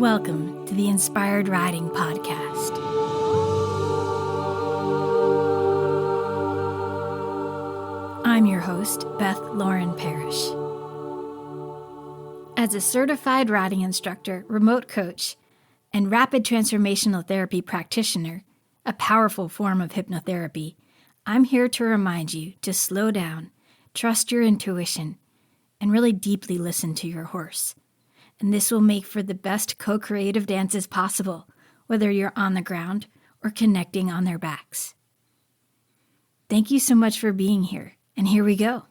Welcome to the Inspired Riding Podcast. I'm your host, Beth Lauren Parrish. As a certified riding instructor, remote coach, and rapid transformational therapy practitioner, a powerful form of hypnotherapy, I'm here to remind you to slow down, trust your intuition, and really deeply listen to your horse. And this will make for the best co-creative dances possible, whether you're on the ground or connecting on their backs. Thank you so much for being here, and here we go.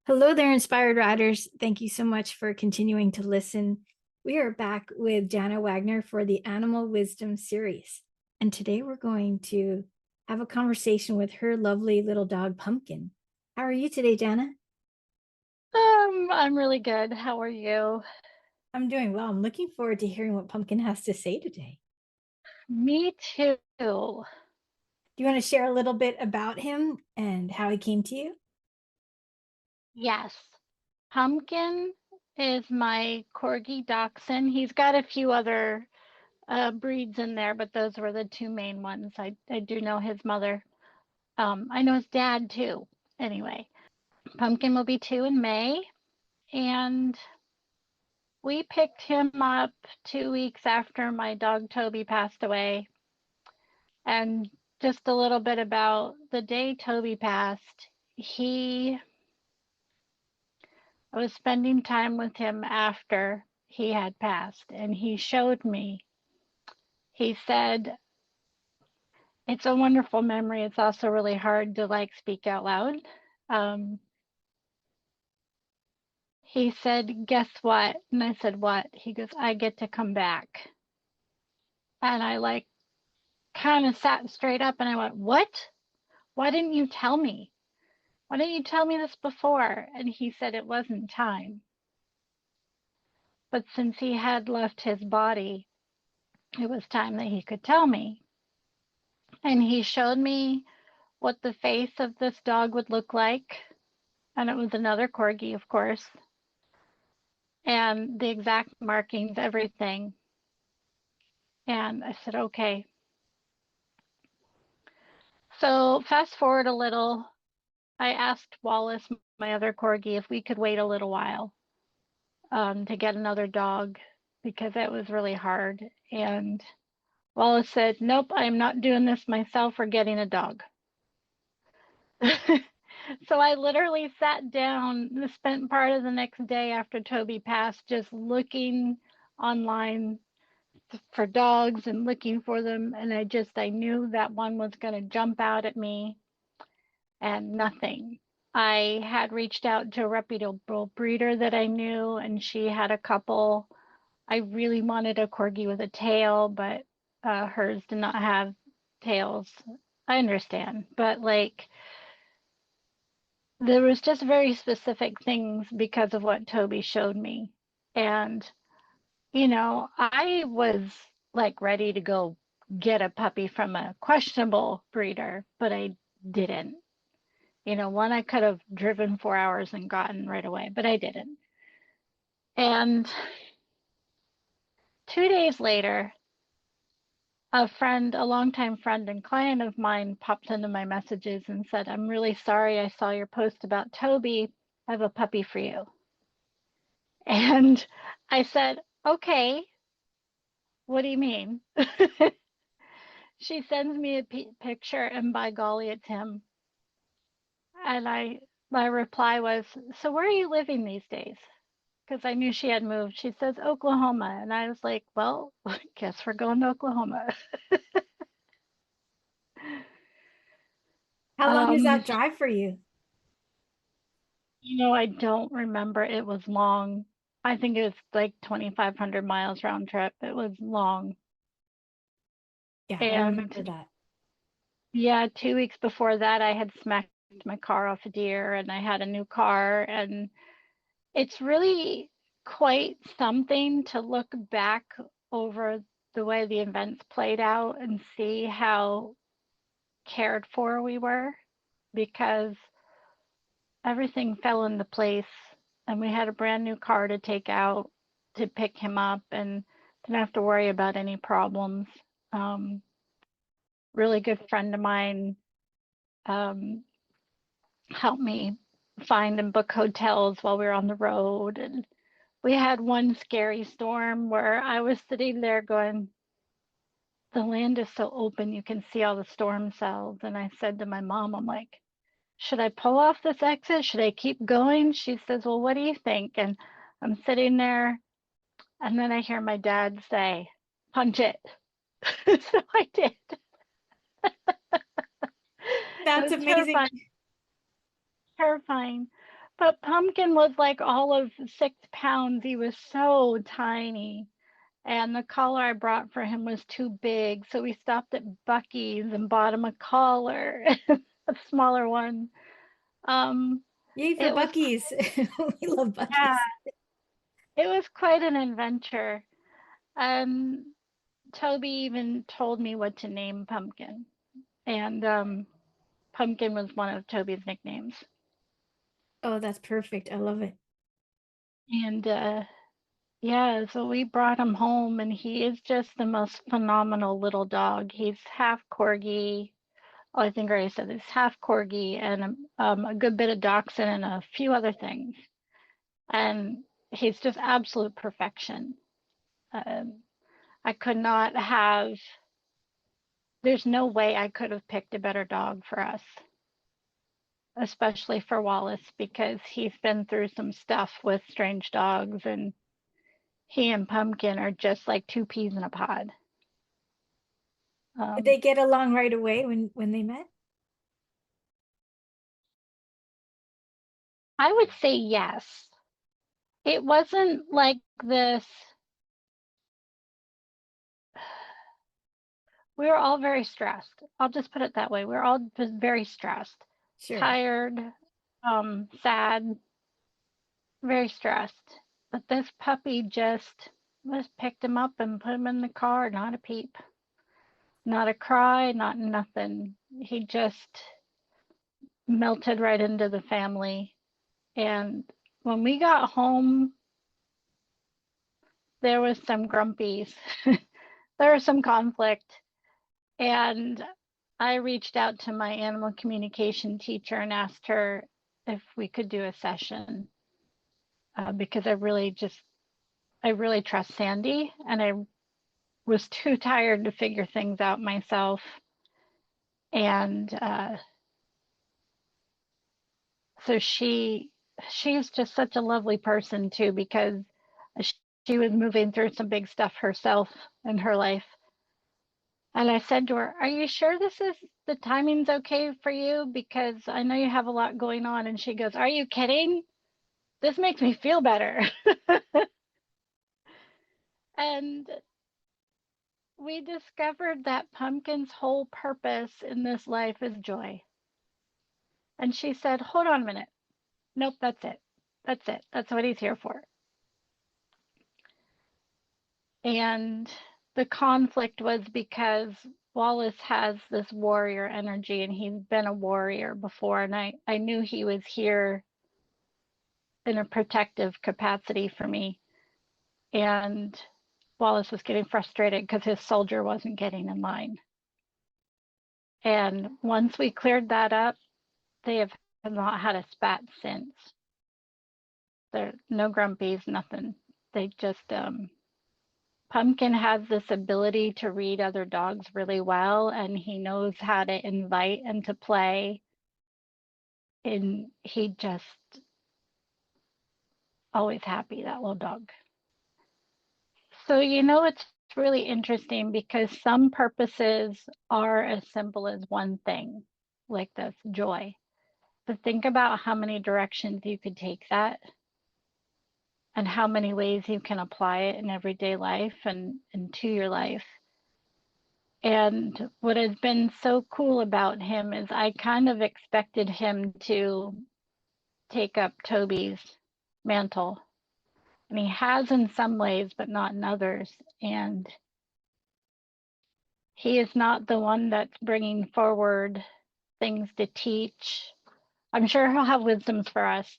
Hello there, Inspired Riders. Thank you so much for continuing to listen. We are back with Jana Wagner for the Animal Wisdom series, and today we're going to have a conversation with her lovely little dog, Pumpkin. How are you today, Jana? I'm really good. How are you? I'm doing well. I'm looking forward to hearing what Pumpkin has to say today. Me too. Do you want to share a little bit about him and how he came to you? Yes. Pumpkin is my Corgi Dachshund. He's got a few other breeds in there, but those were the two main ones. I do know his mother. I know his dad too. Anyway, Pumpkin will be 2 in May, and we picked him up 2 weeks after my dog Toby passed away. And just a little bit about the day Toby passed. I was spending time with him after he had passed, and he showed me. He said, it's a wonderful memory. It's also really hard to speak out loud. He said, guess what? And I said, what? He goes, I get to come back. And I kind of sat straight up and I went, what? Why didn't you tell me? Why didn't you tell me this before? And he said it wasn't time. But since he had left his body, it was time that he could tell me. And he showed me what the face of this dog would look like. And it was another Corgi, of course. And the exact markings, everything. And I said, okay. So fast forward a little, I asked Wallace, my other Corgi, if we could wait a little while to get another dog because it was really hard. And Wallace said, nope, I'm not doing this myself or getting a dog. So I literally sat down, spent part of the next day after Toby passed, just looking online for dogs and looking for them. And I knew that one was going to jump out at me and nothing. I had reached out to a reputable breeder that I knew, and she had a couple. I really wanted a Corgi with a tail, but hers did not have tails. I understand, but there was just very specific things because of what Toby showed me. And, I was ready to go get a puppy from a questionable breeder, but I didn't. One I could have driven 4 hours and gotten right away, but I didn't. And 2 days later, a longtime friend and client of mine popped into my messages and said, I'm really sorry I saw your post about Toby. I have a puppy for you. And I said, okay, what do you mean? She sends me a picture, and by golly, it's him. And my reply was, so where are you living these days? Because I knew she had moved. She says, Oklahoma. And I was like, well, guess we're going to Oklahoma. How long is that drive for you? I don't remember. It was long. I think it was 2,500 miles round trip. It was long. Yeah, I remember that. Yeah, 2 weeks before that, I had smacked my car off a deer and I had a new car. And it's really quite something to look back over the way the events played out and see how cared for we were, because everything fell into place and we had a brand new car to take out to pick him up, and Didn't have to worry about any problems. Really good friend of mine um, helped me find and book hotels while we were on the road. And we had one scary storm where I was sitting there going, the land is so open, you can see all the storm cells. And I said to my mom, I'm like, should I pull off this exit? Should I keep going? She says, well, what do you think? And I'm sitting there, and then I hear my dad say, punch it. So I did. It That's was amazing. terrifying. But Pumpkin was like all of 6 pounds. He was so tiny. And the collar I brought for him was too big. So we stopped at Buc-ee's and bought him a collar, a smaller one. Um, Yay for it was, Buc-ee's. We love yeah, Buc-ee's. it was quite an adventure. And Toby even told me what to name Pumpkin. And Pumpkin was one of Toby's nicknames. Oh, that's perfect. I love it. And yeah, so we brought him home, and he is just the most phenomenal little dog. He's half Corgi. Oh, I think I already said this, half Corgi and a good bit of Dachshund and a few other things. And he's just absolute perfection. Um, I could not have, there's no way I could have picked a better dog for us, especially for Wallace, because he's been through some stuff with strange dogs, and he and Pumpkin are just like two peas in a pod. Did Um, they get along right away when they met? I would say yes. It wasn't like this. We were all very stressed. I'll just put it that way. We were all just very stressed, Sure. tired, sad, very stressed. But this puppy just picked him up and put him in the car, not a peep, not a cry, not nothing. He just melted right into the family. And when we got home, there was some grumpies. There was some conflict. And I reached out to my animal communication teacher and asked her if we could do a session because I really trust Sandy, and I was too tired to figure things out myself. And so she's just such a lovely person too, because she was moving through some big stuff herself in her life. And I said to her, are you sure this is the timing's okay for you? Because I know you have a lot going on. And she goes, are you kidding? This makes me feel better. And we discovered that Pumpkin's whole purpose in this life is joy. And she said, hold on a minute. Nope, that's it. That's it. That's what he's here for. And the conflict was because Wallace has this warrior energy, and he's been a warrior before. And I knew he was here in a protective capacity for me. And Wallace was getting frustrated because his soldier wasn't getting in line. And once we cleared that up, they have not had a spat since. There no grumpies, nothing. They just Pumpkin has this ability to read other dogs really well, and he knows how to invite and to play. And he just always happy, that little dog. So it's really interesting because some purposes are as simple as one thing, like this joy. But think about how many directions you could take that, and how many ways you can apply it in everyday life and to your life. And what has been so cool about him is I kind of expected him to take up Toby's mantle. And he has in some ways, but not in others. And he is not the one that's bringing forward things to teach. I'm sure he'll have wisdoms for us,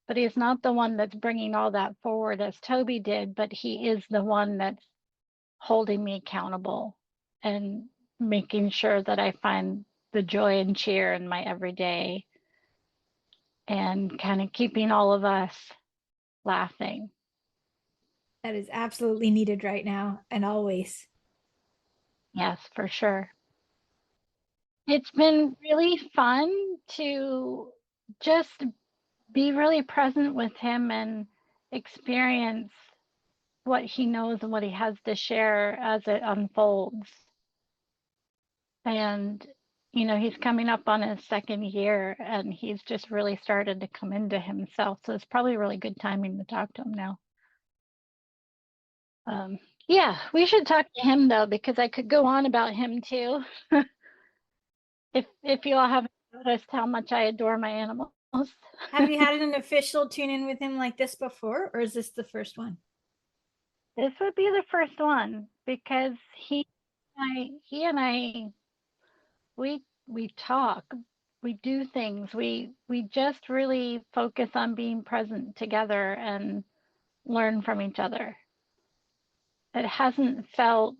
but he's not the one that's bringing all that forward as Toby did, but he is the one that's holding me accountable and making sure that I find the joy and cheer in my everyday and kind of keeping all of us laughing. That is absolutely needed right now and always. Yes, for sure. It's been really fun to just be really present with him and experience what he knows and what he has to share as it unfolds. And, you know, he's coming up on his second year and he's just really started to come into himself. So it's probably really good timing to talk to him now. Um, yeah, we should talk to him though, because I could go on about him too. If you all haven't noticed how much I adore my animals. Have you had an official tune in with him like this before, or is this the first one? This would be the first one because he and I we talk, we do things, we just really focus on being present together and learn from each other. It hasn't felt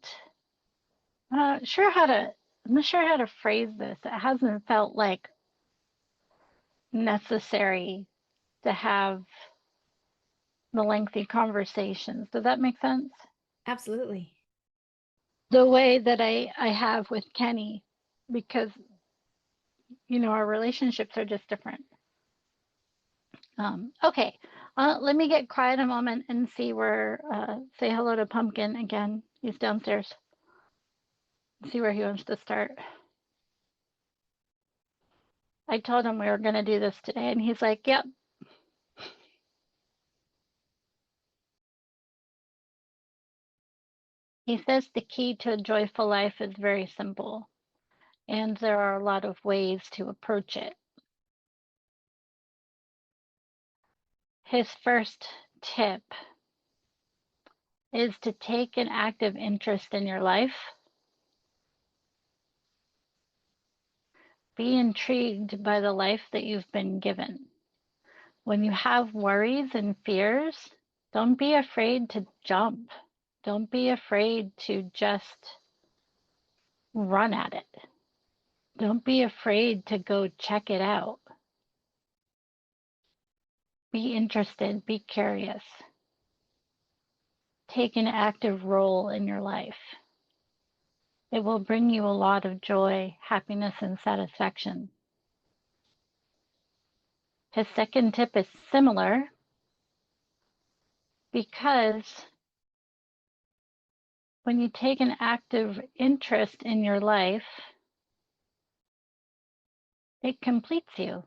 I'm not sure how to I'm not sure how to phrase this. It hasn't felt like necessary to have the lengthy conversations. Does that make sense? Absolutely. The way that I have with Kenny, because you know our relationships are just different. Okay, let me get quiet a moment and see where say hello to Pumpkin again. He's downstairs. See where he wants to start. I told him we were going to do this today, and he's like, "Yep." He says the key to a joyful life is very simple, and there are a lot of ways to approach it. His first tip is to take an active interest in your life. Be intrigued by the life that you've been given. When you have worries and fears, don't be afraid to jump. Don't be afraid to just run at it. Don't be afraid to go check it out. Be interested, be curious. Take an active role in your life. It will bring you a lot of joy, happiness, and satisfaction. His second tip is similar because when you take an active interest in your life, it completes you.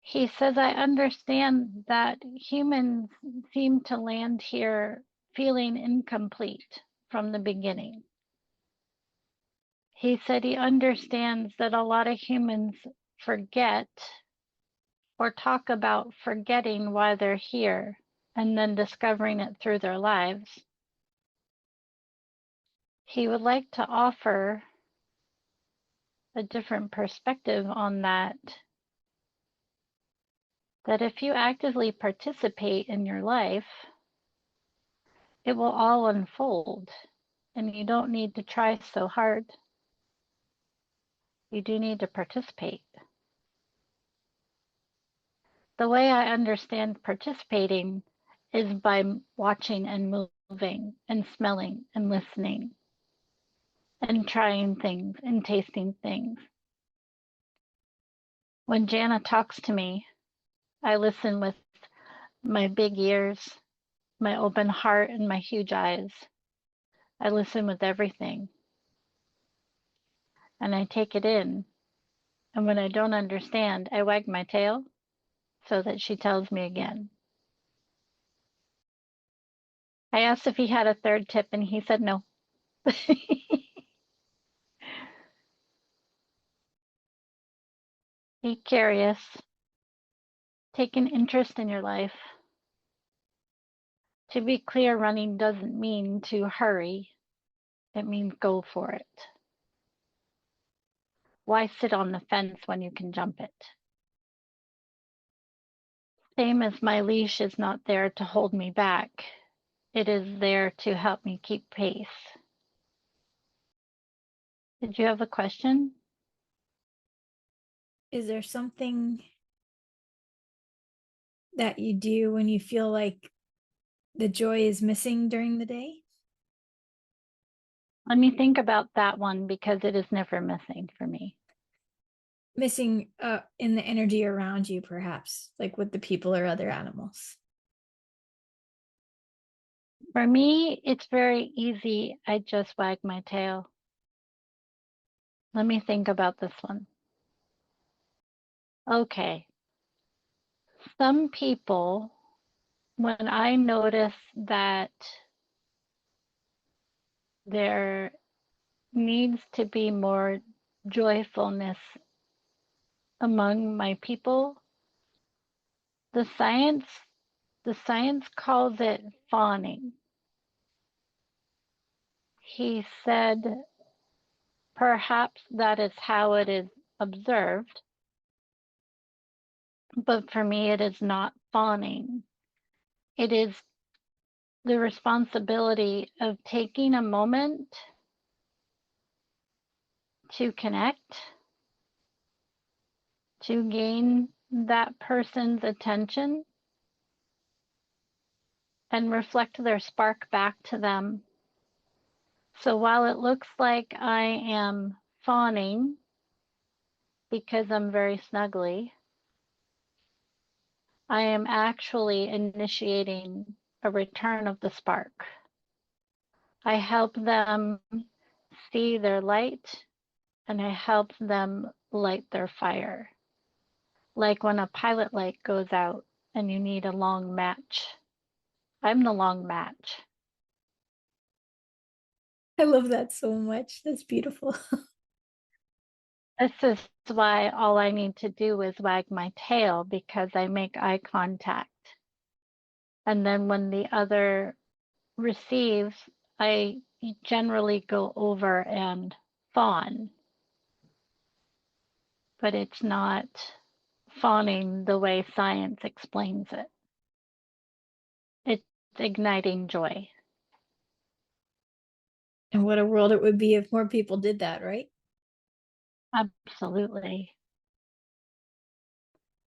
He says, I understand that humans seem to land here feeling incomplete from the beginning. He said he understands that a lot of humans forget or talk about forgetting why they're here and then discovering it through their lives. He would like to offer a different perspective on that, that if you actively participate in your life, it will all unfold and you don't need to try so hard. You do need to participate. The way I understand participating is by watching and moving and smelling and listening and trying things and tasting things. When Jana talks to me, I listen with my big ears, my open heart, and my huge eyes. I listen with everything and I take it in. And when I don't understand, I wag my tail so that she tells me again. I asked if he had a third tip and he said no. Be curious. Take an interest in your life. To be clear, running doesn't mean to hurry. It means go for it. Why sit on the fence when you can jump it? Same as my leash is not there to hold me back. it is there to help me keep pace. Did you have a question? Is there something that you do when you feel like the joy is missing during the day? Let me think about that one because it is never missing for me. Missing in the energy around you, perhaps, like with the people or other animals. For me, it's very easy. I just wag my tail. Let me think about this one. Okay. Some people, when I notice that there needs to be more joyfulness among my people, the science calls it fawning. He said perhaps that is how it is observed, but for me it is not fawning. It is the responsibility of taking a moment to connect, to gain that person's attention and reflect their spark back to them. So while it looks like I am fawning because I'm very snuggly, I am actually initiating a return of the spark. I help them see their light and I help them light their fire. Like when a pilot light goes out and you need a long match. I'm the long match. I love that so much. That's beautiful. This is why all I need to do is wag my tail because I make eye contact. And then when the other receives, I generally go over and fawn. But it's not fawning the way science explains it. It's igniting joy. And what a world it would be if more people did that, right? Absolutely.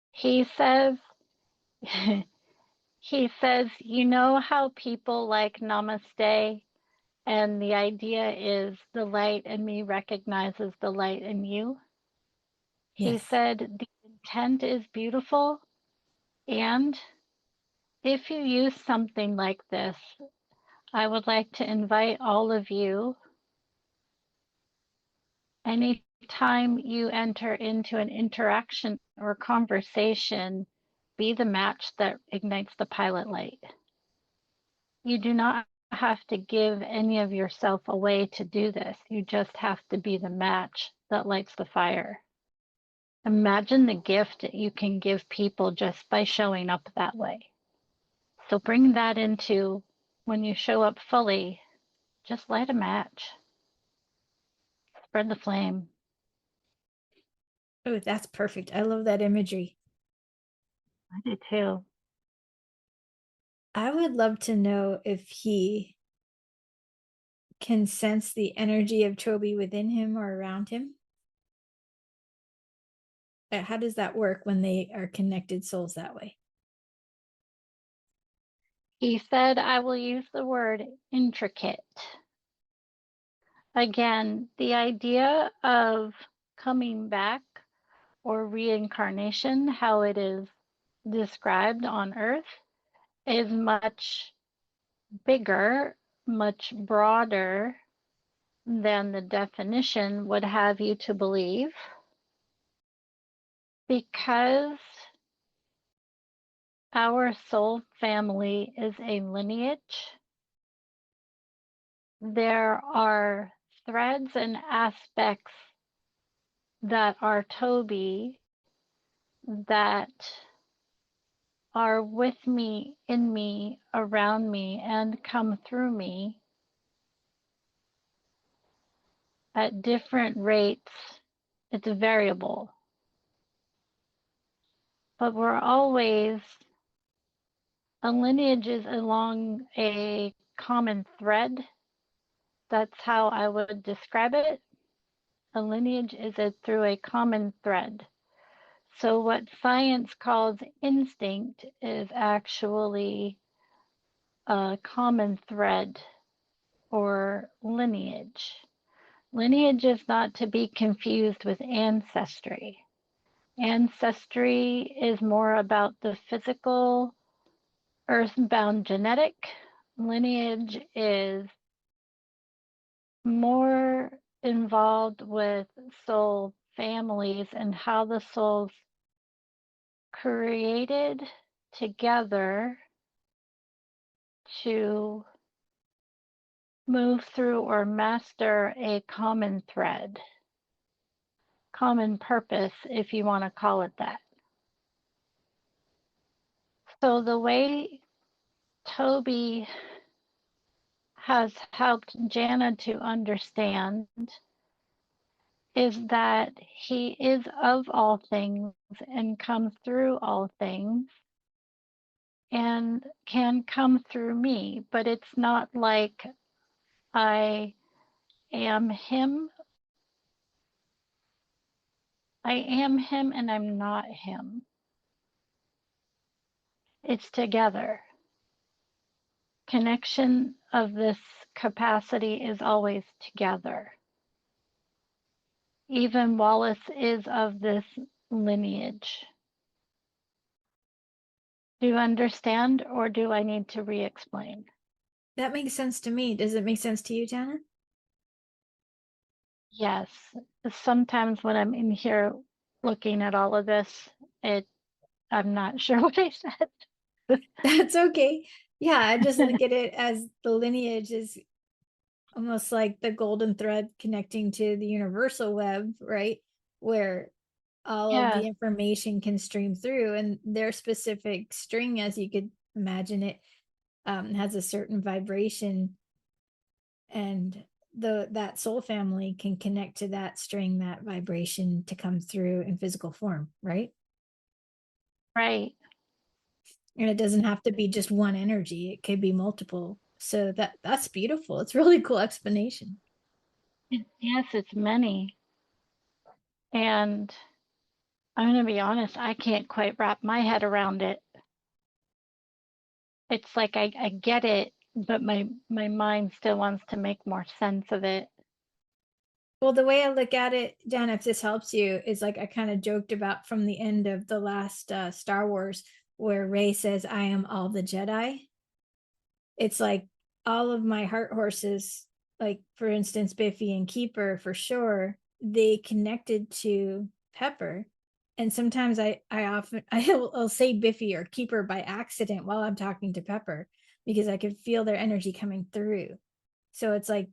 He says, he says, you know how people like namaste, and the idea is the light in me recognizes the light in you. He Yes. said, the intent is beautiful, and if you use something like this, I would like to invite all of you, anytime you enter into an interaction or conversation, be the match that ignites the pilot light. You do not have to give any of yourself away to do this. You just have to be the match that lights the fire. Imagine the gift that you can give people just by showing up that way. So bring that into when you show up fully, just light a match, spread the flame. Oh, that's perfect. I love that imagery. I do too. I would love to know if he can sense the energy of Chobi within him or around him. How does that work when they are connected souls that way? He said, I will use the word intricate. Again, the idea of coming back or reincarnation, how it is described on Earth, is much bigger, much broader than the definition would have you to believe, because our soul family is a lineage. There are threads and aspects that are Toby that are with me, in me, around me, and come through me at different rates. It's variable, but we're always A lineage is along a common thread. That's how I would describe it. A lineage is through a common thread. So what science calls instinct is actually a common thread or lineage. Lineage is not to be confused with ancestry. Ancestry is more about the physical, earthbound genetic. Lineage is more involved with soul families and how the souls created together to move through or master a common thread, common purpose, if you want to call it that. So the way Toby has helped Jana to understand is that he is of all things and comes through all things and can come through me, but it's not like I am him. I am him and I'm not him. It's together. Connection of this capacity is always together. Even Wallace is of this lineage. Do you understand, or do I need to re-explain? That makes sense to me. Does it make sense to you, Jana? Yes. Sometimes when I'm in here looking at all of this, I'm not sure what I said. That's okay. Yeah, I just look at it as the lineage is almost like the golden thread connecting to the universal web, right? Where all of Yeah, the information can stream through, and their specific string, as you could imagine it, has a certain vibration, and that soul family can connect to that string, that vibration to come through in physical form, right? right. And it doesn't have to be just one energy, it could be multiple. So that's beautiful. It's really cool explanation. Yes, it's many. And I'm going to be honest, I can't quite wrap my head around it. It's like I get it, but my mind still wants to make more sense of it. Well, the way I look at it, Jen, if this helps you, is like I kind of joked about from the end of the last Star Wars, where Rey says, "I am all the Jedi." It's like all of my heart horses, like for instance, Biffy and Keeper for sure, they connected to Pepper. And sometimes I often I'll say Biffy or Keeper by accident while I'm talking to Pepper because I could feel their energy coming through. So it's like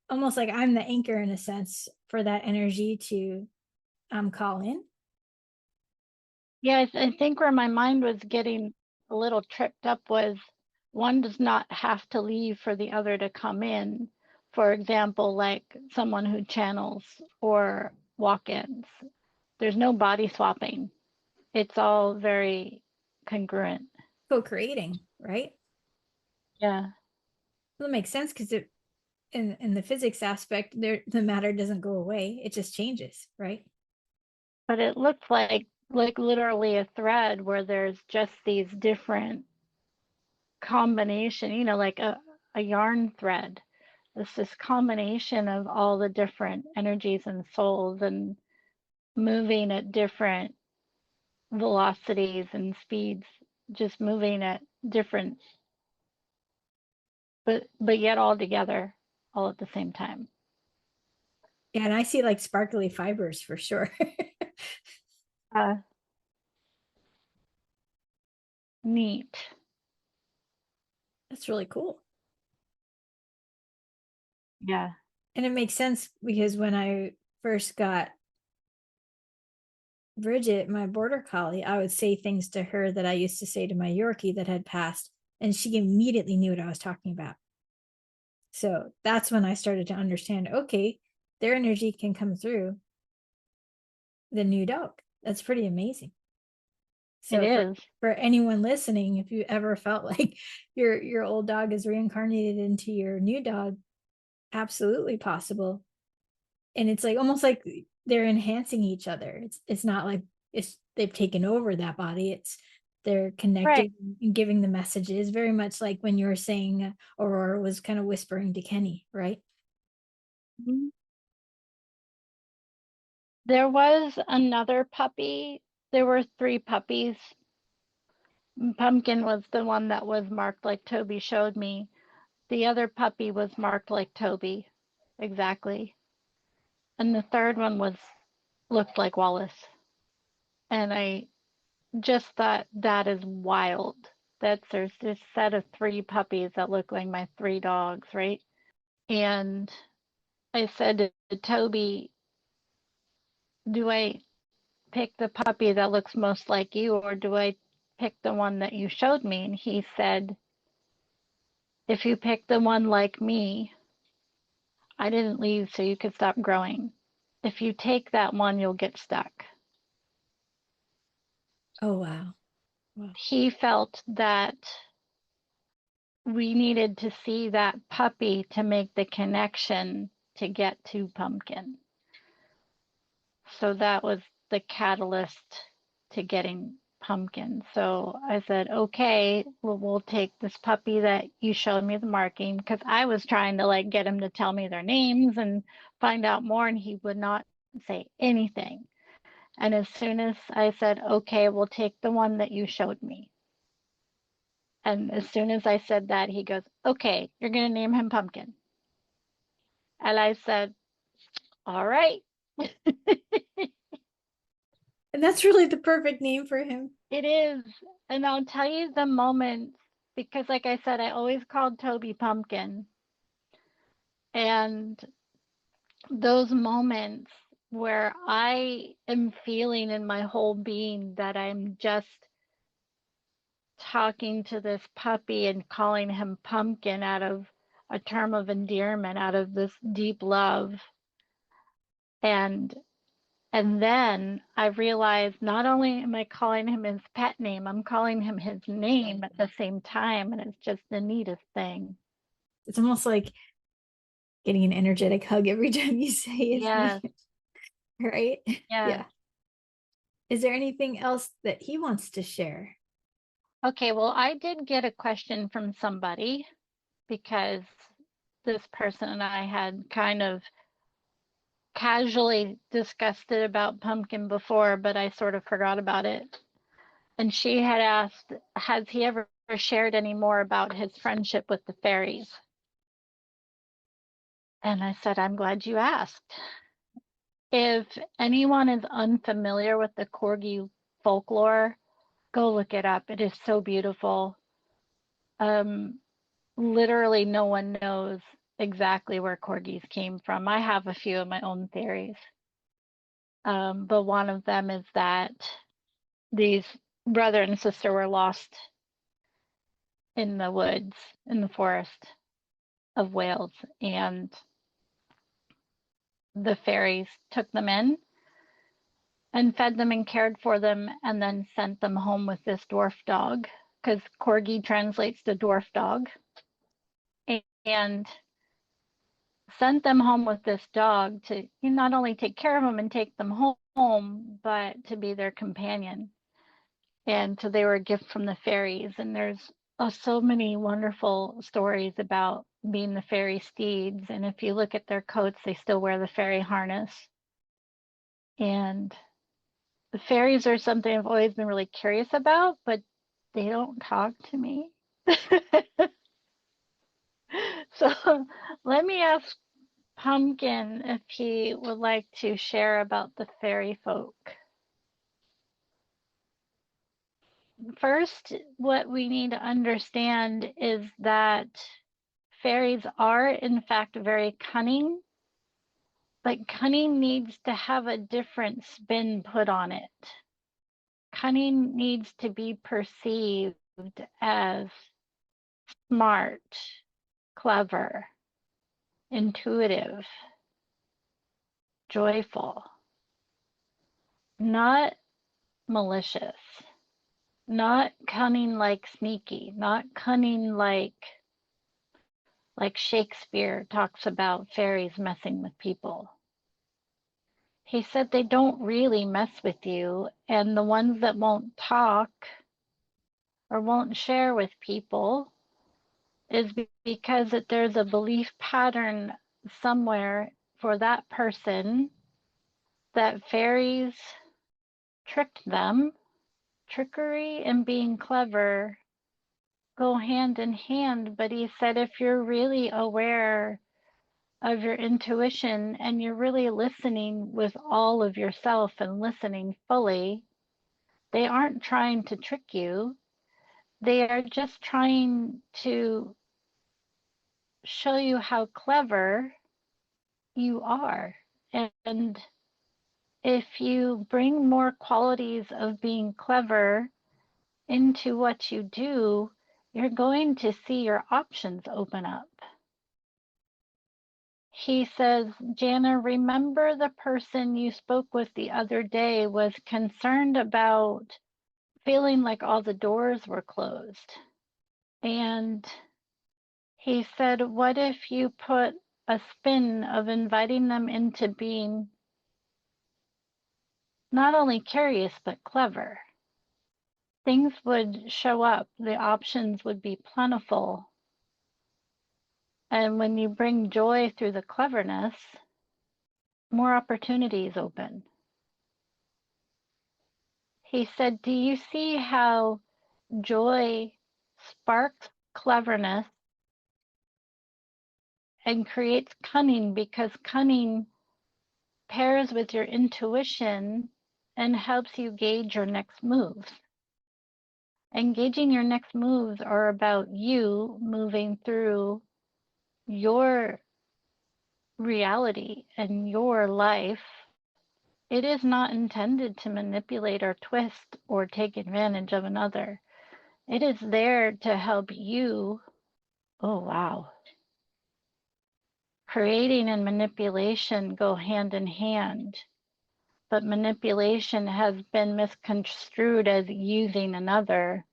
almost like I'm the anchor in a sense for that energy to call in. Yeah, I think where my mind was getting a little tripped up was one does not have to leave for the other to come in. For example, like someone who channels or walk-ins. There's no body swapping. It's all very congruent. Co-creating, right? Yeah. Well, it makes sense because it in the physics aspect, there the matter doesn't go away; it just changes, right? But it looks like literally a thread where there's just these different combination, like a yarn thread. It's this combination of all the different energies and souls and moving at different velocities and speeds, just moving at different, but yet all together, all at the same time. Yeah, and I see like sparkly fibers for sure. Uh, Neat. That's really cool. Yeah. And it makes sense because when I first got Bridget, my border collie, I would say things to her that I used to say to my Yorkie that had passed, and she immediately knew what I was talking about. So that's when I started to understand, okay, their energy can come through the new dog. That's pretty amazing. It So is. for anyone listening, if you ever felt like your old dog is reincarnated into your new dog, absolutely possible. And it's like almost like they're enhancing each other. It's not like it's they've taken over that body. It's they're Right. connecting and giving the messages, very much like when you were saying Aurora was kind of whispering to Kenny, right? Mhm. There was another puppy. There were 3 puppies. Pumpkin was the one that was marked like Toby showed me. The other puppy was marked like Toby. Exactly. And the third one was looked like Wallace. And I just thought that is wild. That there's this set of 3 puppies that look like my 3 dogs, right? And I said to Toby, do I pick the puppy that looks most like you, or do I pick the one that you showed me? And he said, if you pick the one like me, I didn't leave so you could stop growing. If you take that one, you'll get stuck. Oh wow. Wow. He felt that we needed to see that puppy to make the connection to get to Pumpkin. So that was the catalyst to getting Pumpkin. So I said, okay, well, we'll take this puppy that you showed me the marking, because I was trying to like get him to tell me their names and find out more, and he would not say anything. And as soon as I said, okay, we'll take the one that you showed me. And as soon as I said that, he goes, okay, you're going to name him Pumpkin. And I said, all right. And that's really the perfect name for him. It is. And I'll tell you the moment, because like I said, I always called Toby Pumpkin. And those moments where I am feeling in my whole being that I'm just talking to this puppy and calling him Pumpkin out of a term of endearment, out of this deep love. And then I realized not only am I calling him his pet name, I'm calling him his name at the same time. And it's just the neatest thing. It's almost like getting an energetic hug every time you say his name, Yes, right? yes. Yeah. Is there anything else that he wants to share? Okay, well, I did get a question from somebody because this person and I had kind of casually discussed it about Pumpkin before, but I sort of forgot about it. And she had asked, has he ever shared any more about his friendship with the fairies? And I said, I'm glad you asked. If anyone is unfamiliar with the Corgi folklore, go look it up. It is so beautiful. Um, Literally, no one knows exactly where corgis came from. I have a few of my own theories. But one of them is that these brother and sister were lost in the woods, in the forest of Wales, and the fairies took them in and fed them and cared for them, and then sent them home with this dwarf dog, because corgi translates to dwarf dog, and sent them home with this dog to not only take care of them and take them home, but to be their companion. And so they were a gift from the fairies. And there's so many wonderful stories about being the fairy steeds. And if you look at their coats, they still wear the fairy harness. And the fairies are something I've always been really curious about, but they don't talk to me. So let me ask Pumpkin if he would like to share about the fairy folk. First, what we need to understand is that fairies are, in fact, very cunning, but cunning needs to have a different spin put on it. Cunning needs to be perceived as smart, clever, intuitive, joyful, not malicious. Not cunning like sneaky, not cunning like Shakespeare talks about fairies messing with people. He said they don't really mess with you, and the ones that won't talk or won't share with people is because that there's a belief pattern somewhere for that person that fairies tricked them. Trickery and being clever go hand in hand, but he said if you're really aware of your intuition and you're really listening with all of yourself and listening fully, they aren't trying to trick you. They are just trying to show you how clever you are. And if you bring more qualities of being clever into what you do, you're going to see your options open up. He says, Jana, remember the person you spoke with the other day was concerned about feeling like all the doors were closed. And he said, what if you put a spin of inviting them into being not only curious, but clever? Things would show up, the options would be plentiful. And when you bring joy through the cleverness, more opportunities open. He said, do you see how joy sparks cleverness and creates cunning, because cunning pairs with your intuition and helps you gauge your next moves. Engaging your next moves are about you moving through your reality and your life. It is not intended to manipulate or twist or take advantage of another. It is there to help you. Oh, wow. Creating and manipulation go hand in hand, but manipulation has been misconstrued as using another.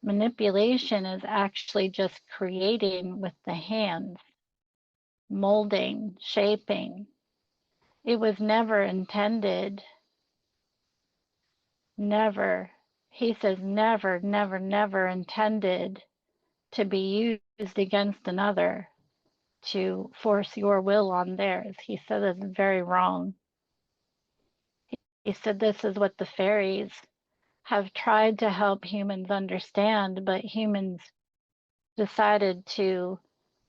Manipulation is actually just creating with the hands, molding, shaping. It was never intended, never, he says, never, never, never intended to be used against another to force your will on theirs. He said it's very wrong. He said this is what the fairies have tried to help humans understand, but humans decided to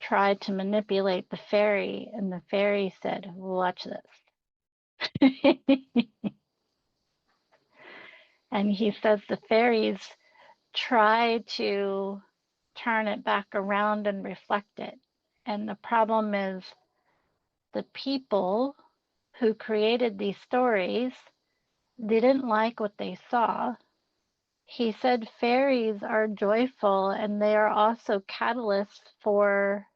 try to manipulate the fairy, and the fairy said, watch this. And he says the fairies try to turn it back around and reflect it. And the problem is the people who created these stories didn't like what they saw. He said fairies are joyful, and they are also catalysts for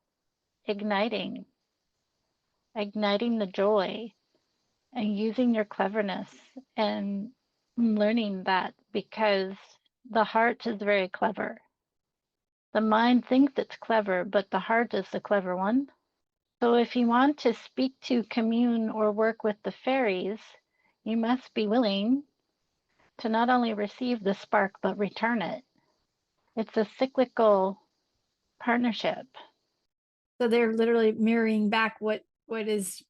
igniting the joy and using your cleverness and learning that, because the heart is very clever. The mind thinks it's clever, but the heart is the clever one. So if you want to speak to, commune, or work with the fairies, you must be willing to not only receive the spark, but return it. It's a cyclical partnership. So they're literally mirroring back what has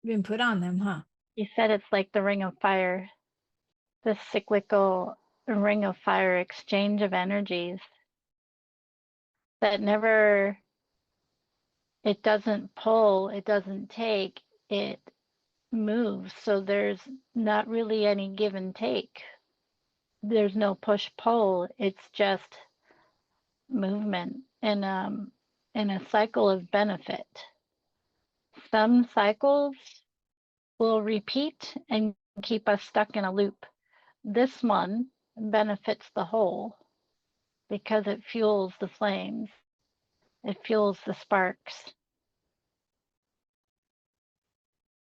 been put on them, huh? You said it's like the ring of fire, the cyclical ring of fire exchange of energies that never, it doesn't pull, it doesn't take, it moves. So there's not really any give and take. There's no push pull. It's just movement in a cycle of benefit. Some cycles will repeat and keep us stuck in a loop. This one benefits the whole because it fuels the flames. It fuels the sparks.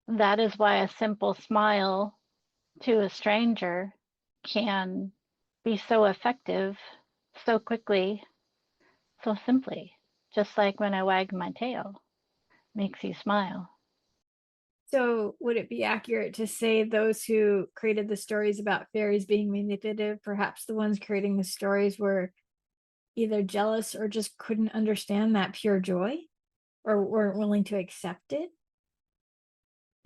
That is why a simple smile to a stranger can be so effective so quickly, so simply, just like when I wag my tail, makes you smile. So, would it be accurate to say those who created the stories about fairies being manipulative, perhaps the ones creating the stories were either jealous or just couldn't understand that pure joy or weren't willing to accept it?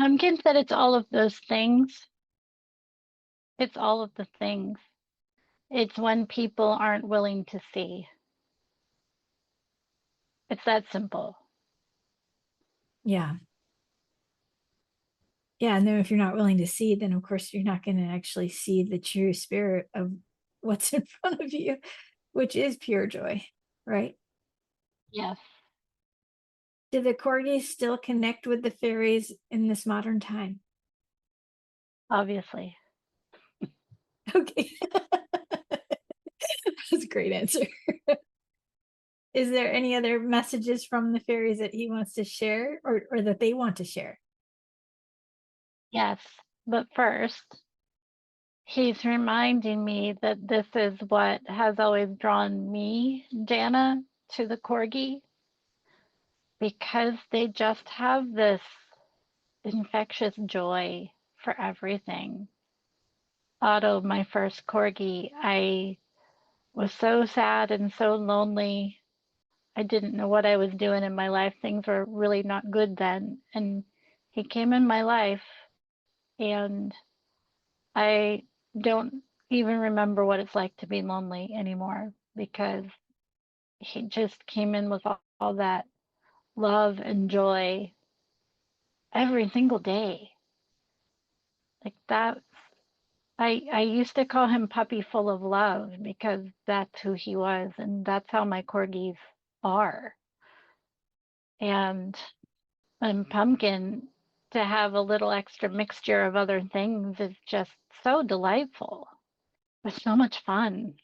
Pumpkin said it's all of those things. It's all of the things. It's when people aren't willing to see. It's that simple. Yeah. Yeah. And then if you're not willing to see, then of course you're not going to actually see the true spirit of what's in front of you, which is pure joy, right? Yes, Do the corgis still connect with the fairies in this modern time? obviously. Okay. That's a great answer. Is there any other messages from the fairies that he wants to share or that they want to share? Yes. But first, he's reminding me that this is what has always drawn me, Jana, to the corgi, because they just have this infectious joy for everything. Otto, my first corgi, I was so sad and so lonely. I didn't know what I was doing in my life. Things were really not good then. And he came in my life, and I don't even remember what it's like to be lonely anymore because he just came in with all that love and joy every single day. Like that. I used to call him Puppy Full of Love because that's who he was, and that's how my corgis are. And Pumpkin, to have a little extra mixture of other things is just so delightful. It's so much fun.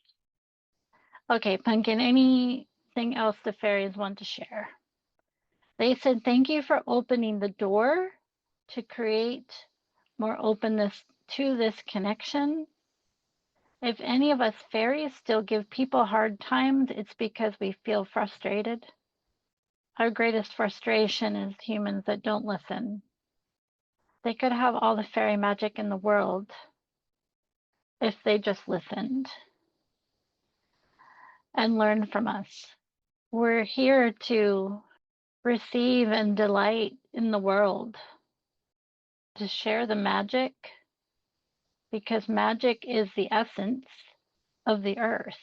Okay, Pumpkin, anything else the fairies want to share? They said, thank you for opening the door to create more openness to this connection. If any of us fairies still give people hard times, it's because we feel frustrated. Our greatest frustration is humans that don't listen. They could have all the fairy magic in the world if they just listened and learned from us. We're here to receive and delight in the world, to share the magic, because magic is the essence of the earth.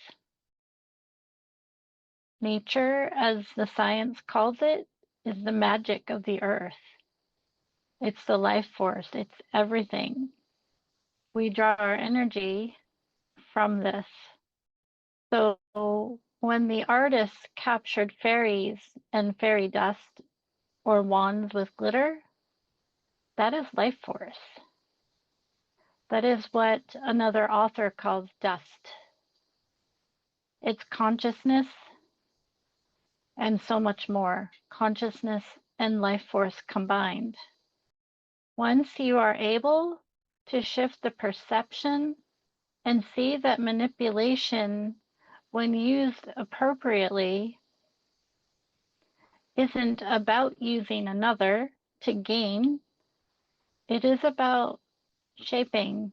Nature, as the science calls it, is the magic of the earth. It's the life force, it's everything. We draw our energy from this. So when the artists captured fairies and fairy dust or wands with glitter, that is life force. That is what another author calls dust. It's consciousness and so much more. Consciousness and life force combined. Once you are able to shift the perception and see that manipulation, when used appropriately, isn't about using another to gain. It is about shaping,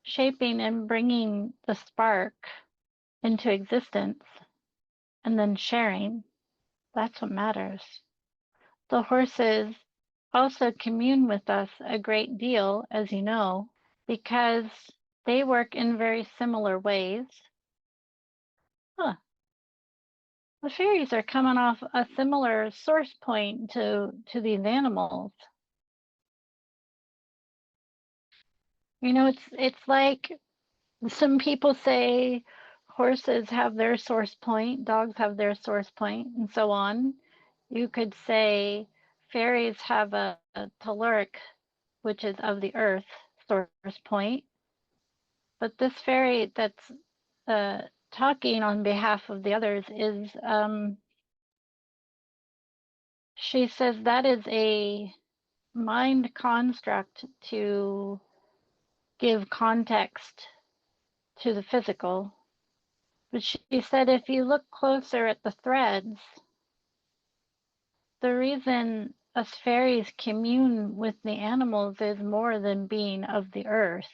shaping and bringing the spark into existence and then sharing. That's what matters. The horses also commune with us a great deal, as you know, because they work in very similar ways. Huh. The fairies are coming off a similar source point to these animals. You know, it's like some people say horses have their source point, dogs have their source point, and so on. You could say fairies have a telluric, which is of the earth, source point. But this fairy that's talking on behalf of the others is, she says that is a mind construct to give context to the physical. But she said if you look closer at the threads, the reason us fairies commune with the animals is more than being of the earth.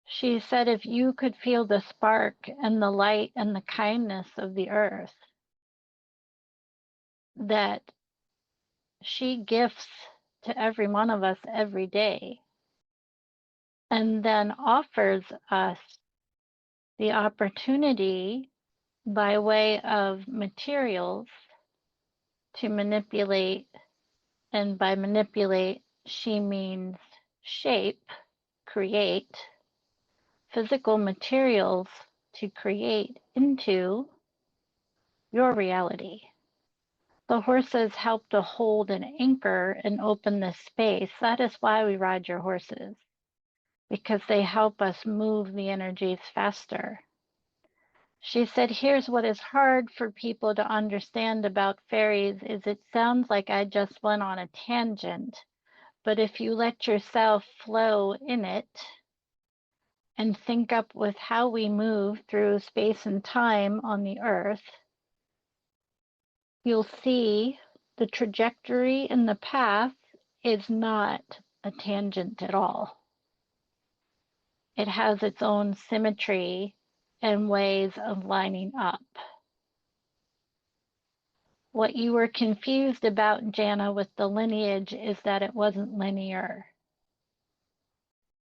She said if you could feel the spark and the light and the kindness of the earth, that she gifts to every one of us every day, and then offers us the opportunity by way of materials to manipulate. And by manipulate, she means shape, create, physical materials to create into your reality. The horses help to hold and anchor and open this space. That is why we ride your horses, because they help us move the energies faster. She said, here's what is hard for people to understand about fairies is it sounds like I just went on a tangent, but if you let yourself flow in it and sync up with how we move through space and time on the earth, you'll see the trajectory and the path is not a tangent at all. It has its own symmetry and ways of lining up. What you were confused about, Jana, with the lineage is that it wasn't linear.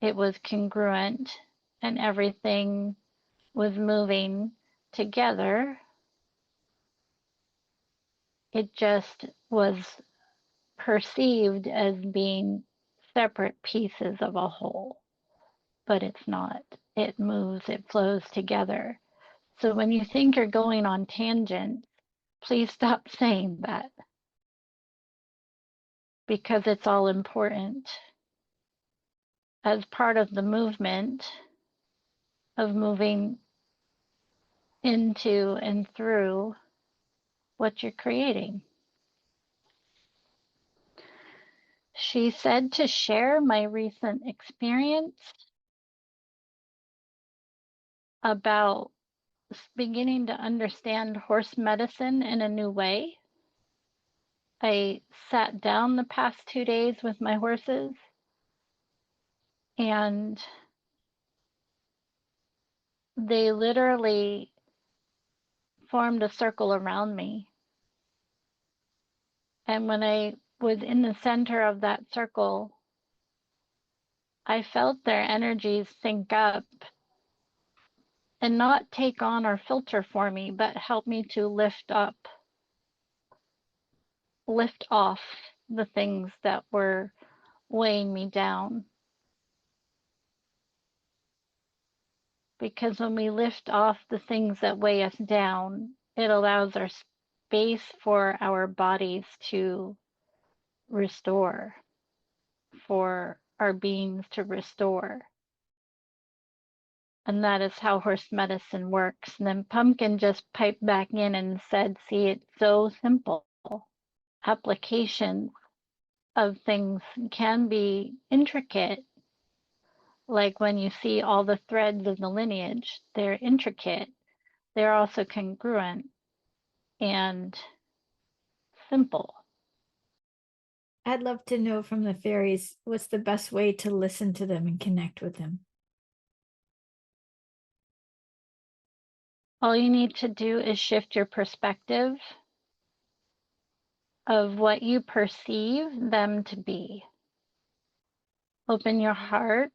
It was congruent and everything was moving together. It just was perceived as being separate pieces of a whole, but it's not. It moves, it flows together. So when you think you're going on tangents, please stop saying that, because it's all important as part of the movement of moving into and through what you're creating. She said to share my recent experience about beginning to understand horse medicine in a new way. I sat down the past 2 days with my horses, and they literally formed a circle around me. And when I was in the center of that circle, I felt their energies sync up and not take on or filter for me, but help me to lift off the things that were weighing me down. Because when we lift off the things that weigh us down, it allows our space for our bodies to restore, for our beings to restore. And that is how horse medicine works. And then Pumpkin just piped back in and said, see, it's so simple. Application of things can be intricate. Like when you see all the threads of the lineage, they're intricate. They're also congruent and simple. I'd love to know from the fairies what's the best way to listen to them and connect with them. All you need to do is shift your perspective of what you perceive them to be. Open your heart.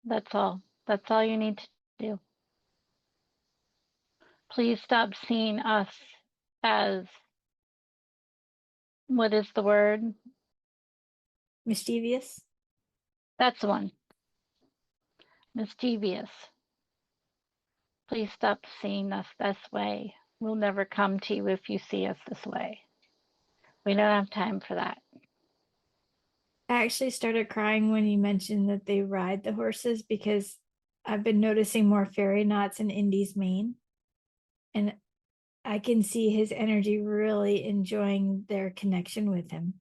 That's all. That's all you need to do. Please stop seeing us as, what is the word? Mischievous? That's the one. Mischievous. Please stop seeing us this way. We'll never come to you if you see us this way. We don't have time for that. I actually started crying when you mentioned that they ride the horses, because I've been noticing more fairy knots in Indy's mane. And I can see his energy really enjoying their connection with him.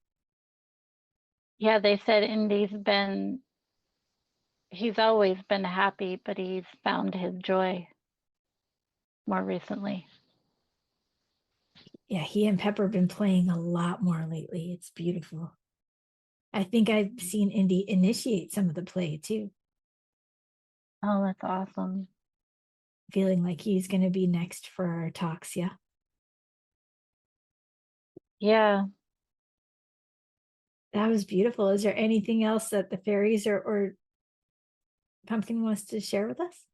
Yeah, they said Indy's been he's always been happy, but he's found his joy more recently. Yeah, he and Pepper have been playing a lot more lately. It's beautiful. I think I've seen Indy initiate some of the play too, Oh, that's awesome. feeling like he's going to be next for our talks. Yeah, Yeah. that was beautiful. Is there anything else that the fairies or Pumpkin wants to share with us?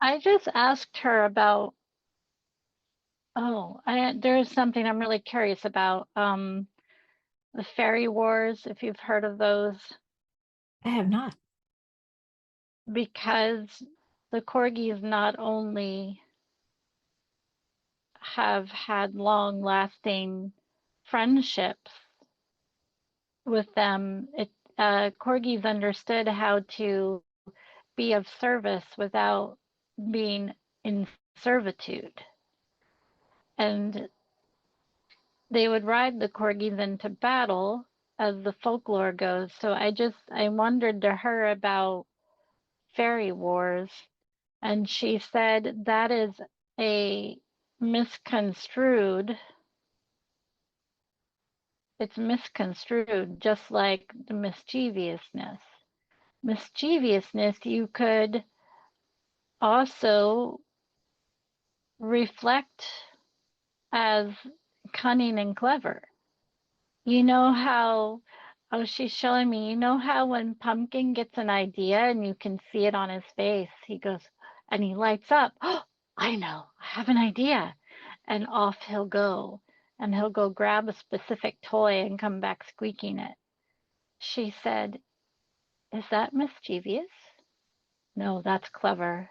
I just asked her about, there's something I'm really curious about. The Fairy Wars, if you've heard of those, I have not. because the corgis not only have had long lasting friendships with them, corgis understood how to be of service without being in servitude. And they would ride the corgis into battle, as the folklore goes. So I wondered to her about fairy wars, and she said that is a misconstrued, it's misconstrued, just like the mischievousness. Mischievousness you could also reflect as cunning and clever. You know how, oh, she's showing me, you know how when Pumpkin gets an idea and you can see it on his face, he goes, and he lights up. Oh, I know, I have an idea. And off he'll go. And he'll go grab a specific toy and come back squeaking it. She said, is that mischievous? No, that's clever.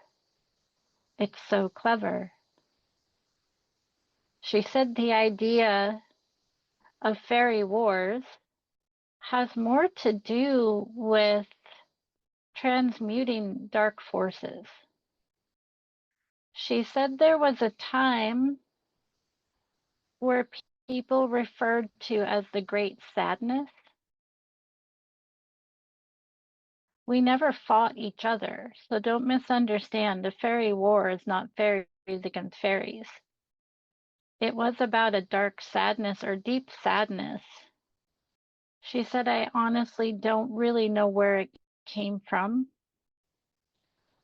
It's so clever. She said the idea of fairy wars has more to do with transmuting dark forces. She said there was a time where people referred to as the Great Sadness. We never fought each other, so don't misunderstand. The fairy war is not fairies against fairies. It was about a dark sadness or deep sadness. She said, I honestly don't really know where it came from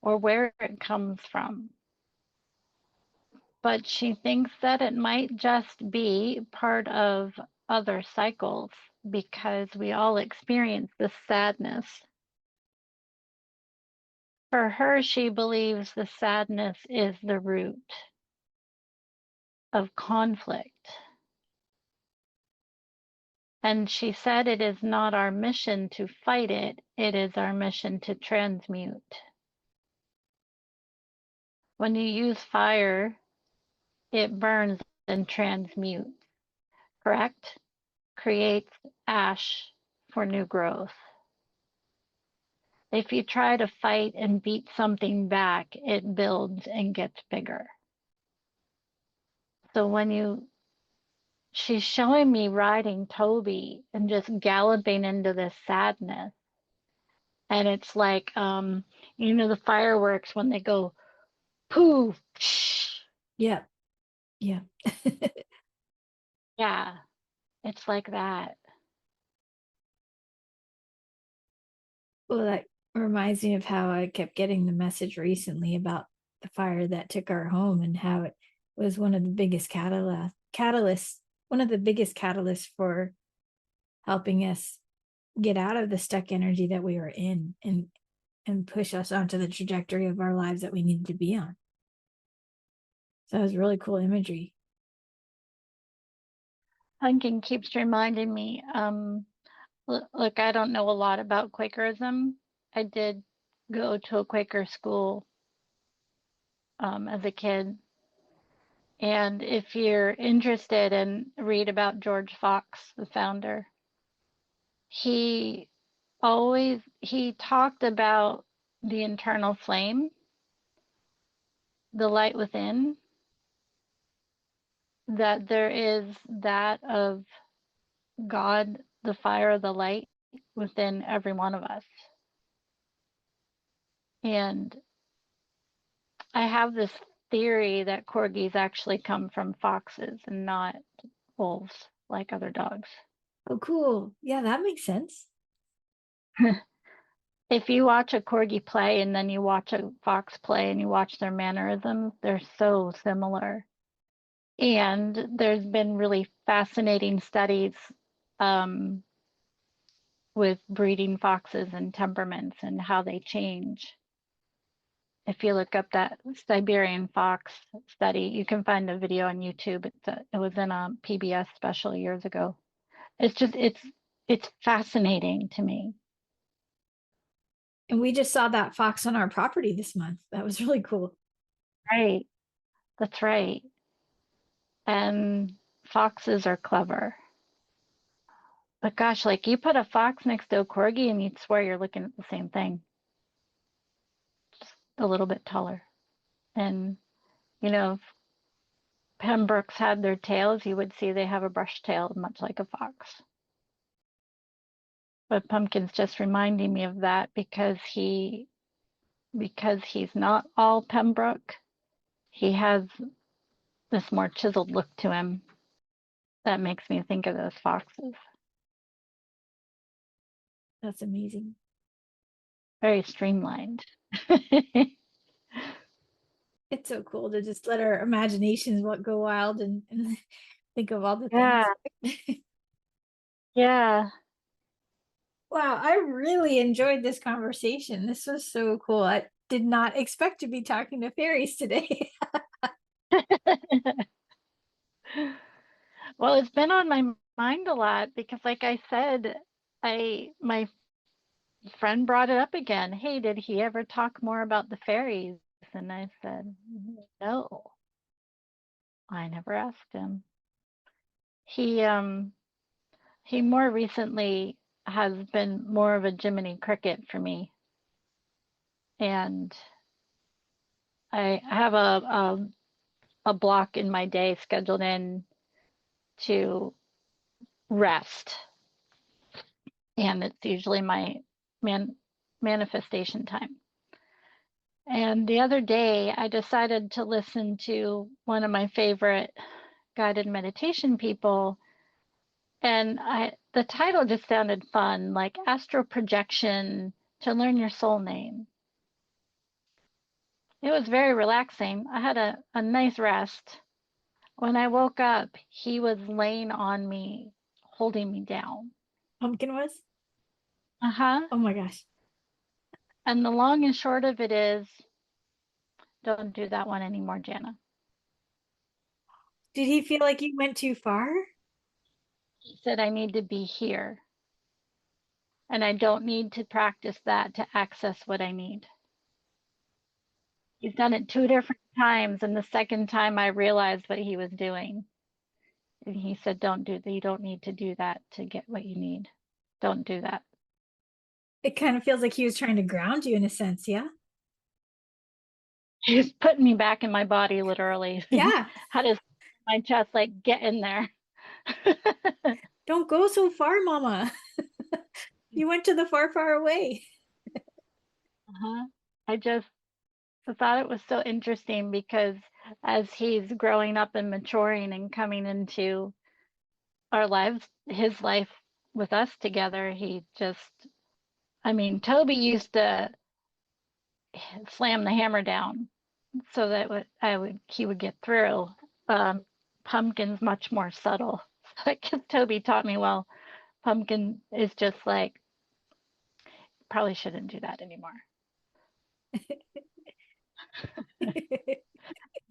or where it comes from, but she thinks that it might just be part of other cycles because we all experience this sadness. For her, she believes the sadness is the root of conflict. And she said it is not our mission to fight it, it is our mission to transmute. When you use fire, it burns and transmutes, correct? Creates ash for new growth. If you try to fight and beat something back, it builds and gets bigger. So she's showing me riding Toby and just galloping into this sadness. And it's like, the fireworks when they go poof. Yeah, yeah. Yeah, it's like that. Well, that reminds me of how I kept getting the message recently about the fire that took our home and how it was one of the biggest one of the biggest catalysts for helping us get out of the stuck energy that we were in and push us onto the trajectory of our lives that we needed to be on. So that was really cool imagery. Hunkin keeps reminding me, look, I don't know a lot about Quakerism. I did go to a Quaker school as a kid. And if you're interested and read about George Fox, the founder, he he talked about the internal flame, the light within, that there is that of God, the fire of the light within every one of us. And I have this theory that corgis actually come from foxes and not wolves like other dogs. Oh, cool. Yeah, that makes sense. If you watch a corgi play and then you watch a fox play and you watch their mannerisms, they're so similar. And there's been really fascinating studies um, with breeding foxes and temperaments and how they change. If you look up that Siberian fox study, you can find a video on YouTube. It was in a PBS special years ago. It's fascinating to me. And we just saw that fox on our property this month. That was really cool. Right. That's right. And foxes are clever. But gosh, like you put a fox next to a corgi and you'd swear you're looking at the same thing, just a little bit taller. And, if Pembrokes had their tails, you would see they have a brush tail, much like a fox. But Pumpkin's just reminding me of that because he's not all Pembroke, he has this more chiseled look to him that makes me think of those foxes. That's amazing. Very streamlined. It's so cool to just let our imaginations go wild and think of all the Yeah, things. yeah. Wow, I really enjoyed this conversation. This was so cool. I did not expect to be talking to fairies today. Well, it's been on my mind a lot because, like I said, my friend brought it up again. Hey, did he ever talk more about the fairies? And I said, no, I never asked him. He um he more recently has been more of a Jiminy Cricket for me, and I have a block in my day scheduled in to rest, and it's usually my manifestation time. And the other day, I decided to listen to one of my favorite guided meditation people, and the title just sounded fun, like astral projection to learn your soul name. It was very relaxing. I had a nice rest. When I woke up, he was laying on me, holding me down. Pumpkin was? Uh-huh. Oh my gosh. And the long and short of it is, don't do that one anymore, Jana. Did he feel like you went too far? He said, I need to be here. And I don't need to practice that to access what I need. He's done it 2 different times, and the second time I realized what he was doing. And he said, don't do that. You don't need to do that to get what you need. Don't do that. It kind of feels like he was trying to ground you in a sense, yeah? He's putting me back in my body, literally. Yeah. Had his my chest like, get in there. Don't go so far, mama. You went to the far, far away. Uh-huh. I just thought it was so interesting because as he's growing up and maturing and coming into our lives, his life with us together, Toby used to slam the hammer down so that he would get through. Pumpkin's much more subtle. Because Toby taught me well. Pumpkin is just like, probably shouldn't do that anymore.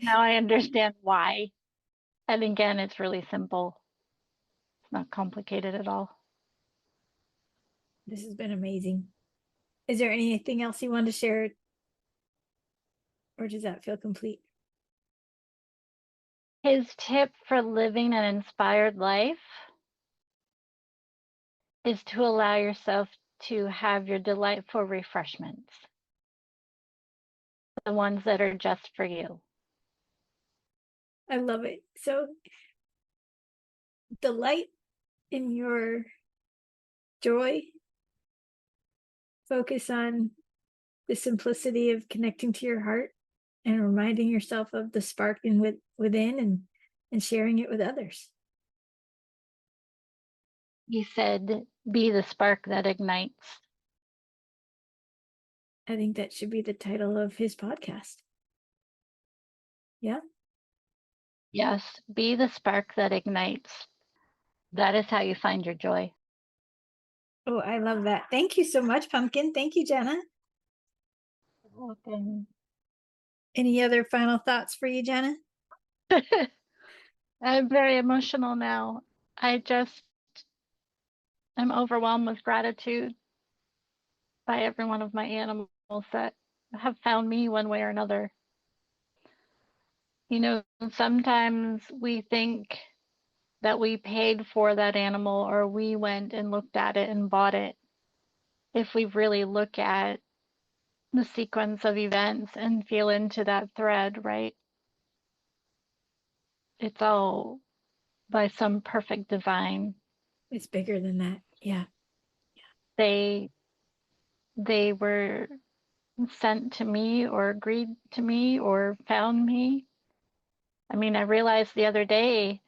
Now I understand why. And again, it's really simple. It's not complicated at all. This has been amazing. Is there anything else you want to share? Or does that feel complete? His tip for living an inspired life is to allow yourself to have your delightful refreshments, the ones that are just for you. I love it. So, delight in your joy, focus on the simplicity of connecting to your heart and reminding yourself of the spark within and sharing it with others. He said, be the spark that ignites. I think that should be the title of his podcast. Yeah. Yes, be the spark that ignites. That is how you find your joy. Oh, I love that. Thank you so much, Pumpkin. Thank you, Jana. Welcome. Any other final thoughts for you, Jana? I'm very emotional now. I just am overwhelmed with gratitude by every one of my animals that have found me one way or another. You know, sometimes we think that we paid for that animal or we went and looked at it and bought it. If we really look at the sequence of events and feel into that thread, right? It's all by some perfect design. It's bigger than that. Yeah. They were sent to me or agreed to me or found me. I mean, I realized the other day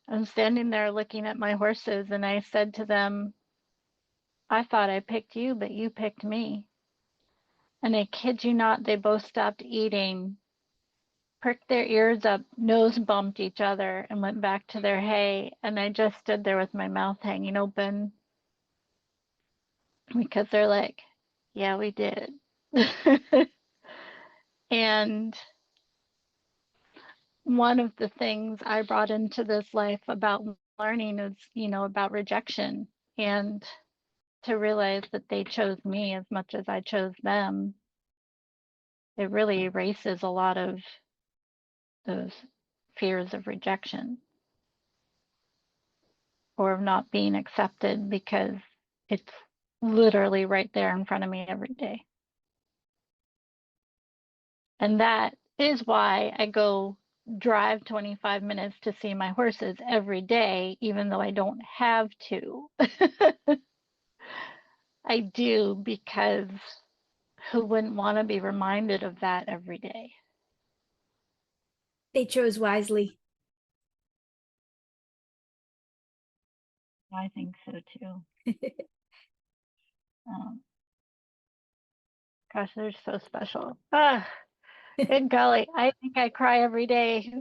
I'm standing there looking at my horses and I said to them, I thought I picked you, but you picked me. And I kid you not, they both stopped eating, pricked their ears up, nose bumped each other, and went back to their hay. And I just stood there with my mouth hanging open because they're like, yeah, we did. And one of the things I brought into this life about learning is, you know, about rejection and to realize that they chose me as much as I chose them. It really erases a lot of those fears of rejection or of not being accepted because it's literally right there in front of me every day. And that is why I go drive 25 minutes to see my horses every day, even though I don't have to. I do because who wouldn't want to be reminded of that every day? They chose wisely. I think so too. Um, gosh, they're so special. Ah, good golly, I think I cry every day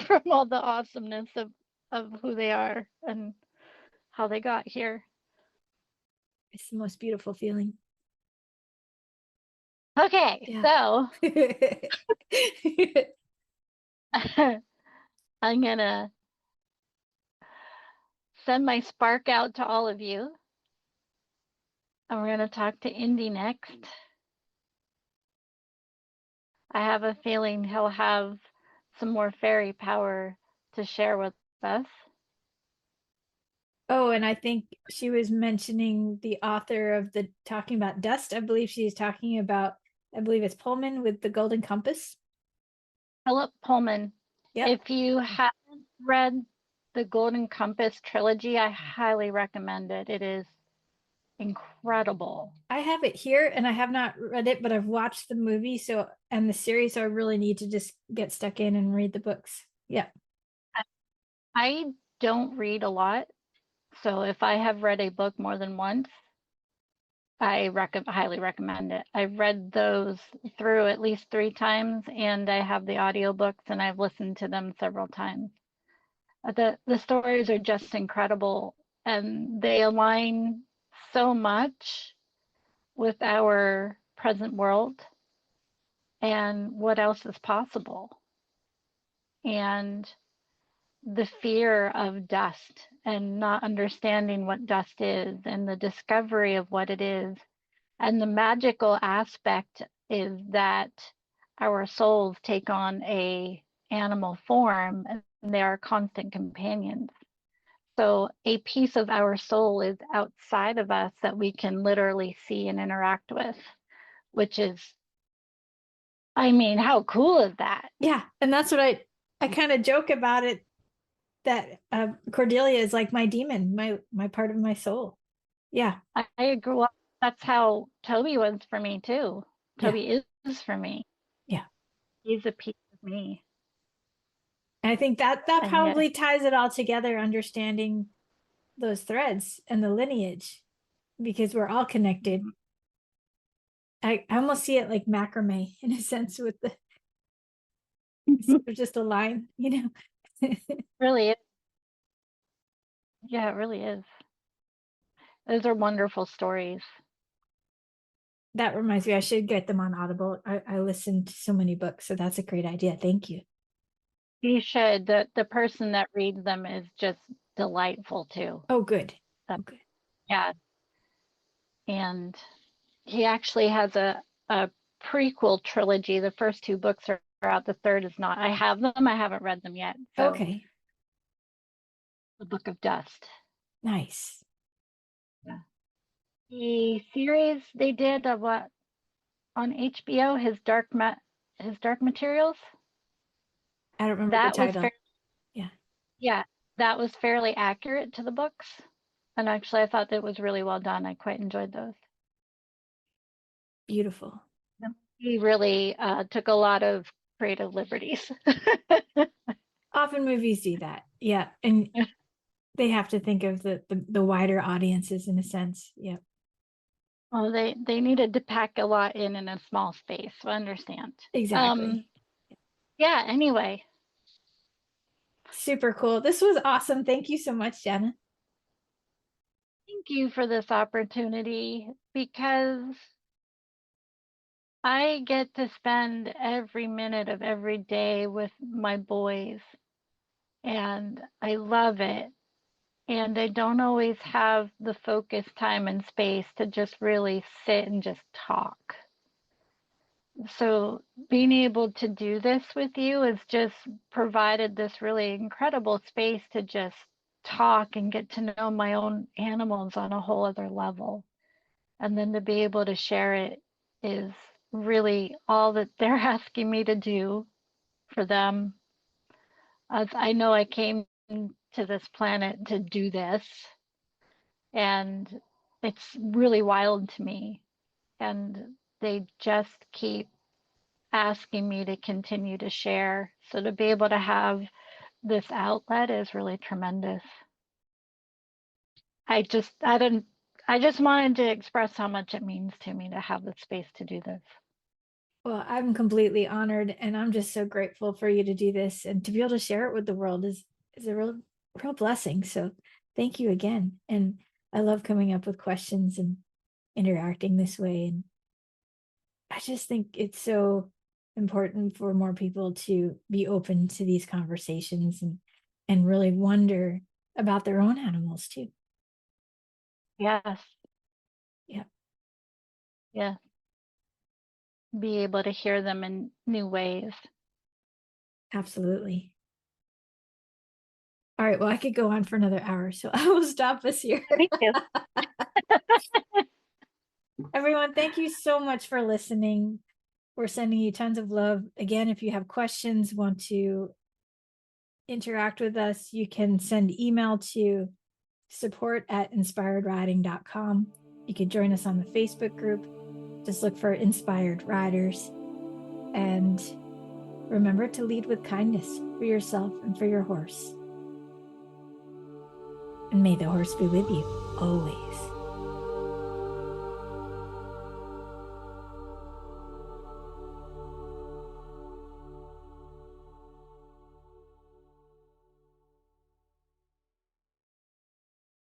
from all the awesomeness of who they are and how they got here. It's the most beautiful feeling. Okay, Yeah. so I'm gonna send my spark out to all of you. And we're gonna talk to Indy next. I have a feeling he'll have some more fairy power to share with us. Oh, and I think she was mentioning the author of the talking about dust. I believe she's talking about, I believe it's Pullman with the Golden Compass. Philip Pullman. Yep. If you haven't read the Golden Compass trilogy, I highly recommend it. It is incredible. I have it here and I have not read it, but I've watched the movie and the series, so I really need to just get stuck in and read the books. Yeah. I don't read a lot, so if I have read a book more than once, I highly recommend it. I've read those through at least 3 times, and I have the audiobooks and I've listened to them several times. The stories are just incredible, and they align so much with our present world and what else is possible. And the fear of dust and not understanding what dust is and the discovery of what it is. And the magical aspect is that our souls take on a animal form and they are constant companions. So a piece of our soul is outside of us that we can literally see and interact with, which is, I mean, how cool is that? Yeah. And that's what I kind of joke about it, that Cordelia is like my demon, my part of my soul. Yeah. I agree. Well, that's how Toby was for me too. Toby is for me. Yeah. He's a piece of me. And I think that And probably ties it all together, understanding those threads and the lineage, because we're all connected. I almost see it like macrame in a sense, with the just a line, really is. Yeah, it really is. Those are wonderful stories. That reminds me, I should get them on Audible. I listened to so many books, so that's a great idea. Thank you. You should. The person that reads them is just delightful too. Oh, good. Oh, good. Yeah. And he actually has a prequel trilogy. The first 2 books are out. The third is not. I have them. I haven't read them yet. So Okay. The Book of Dust. Nice. Yeah. The series they did of what on HBO, his Dark Materials. I don't remember the That was title. Yeah. yeah, that was fairly accurate to the books. And actually, I thought that was really well done. I quite enjoyed those. Beautiful. He really took a lot of creative liberties. Often movies do that. Yeah. And they have to think of the wider audiences in a sense. Yeah. Well, they needed to pack a lot in a small space. So I understand. Exactly. Yeah. Anyway, Super cool. This was awesome. Thank you so much, Jana. thank you for this opportunity because I get to spend every minute of every day with my boys, and I love it. And I don't always have the focus, time, and space to just really sit and just talk. So being able to do this with you has just provided this really incredible space to just talk and get to know my own animals on a whole other level. And then to be able to share it is really all that they're asking me to do for them. As I know I came to this planet to do this, and it's really wild to me. And they just keep asking me to continue to share. So to be able to have this outlet is really tremendous. I just wanted to express how much it means to me to have the space to do this. Well, I'm completely honored, and I'm just so grateful for you to do this and to be able to share it with the world is a real blessing. So thank you again. And I love coming up with questions and interacting this way. And I just think it's so important for more people to be open to these conversations and really wonder about their own animals too. Yes. Yeah. Yeah. Be able to hear them in new ways. Absolutely. All right. Well, I could go on for another hour, so I will stop us here. Thank you. Everyone, thank you so much for listening. We're sending you tons of love. Again, if you have questions, want to interact with us, you can send email to support@inspiredriding.com. You could join us on the Facebook group. Just look for Inspired Riders. And remember to lead with kindness for yourself and for your horse. And may the horse be with you always.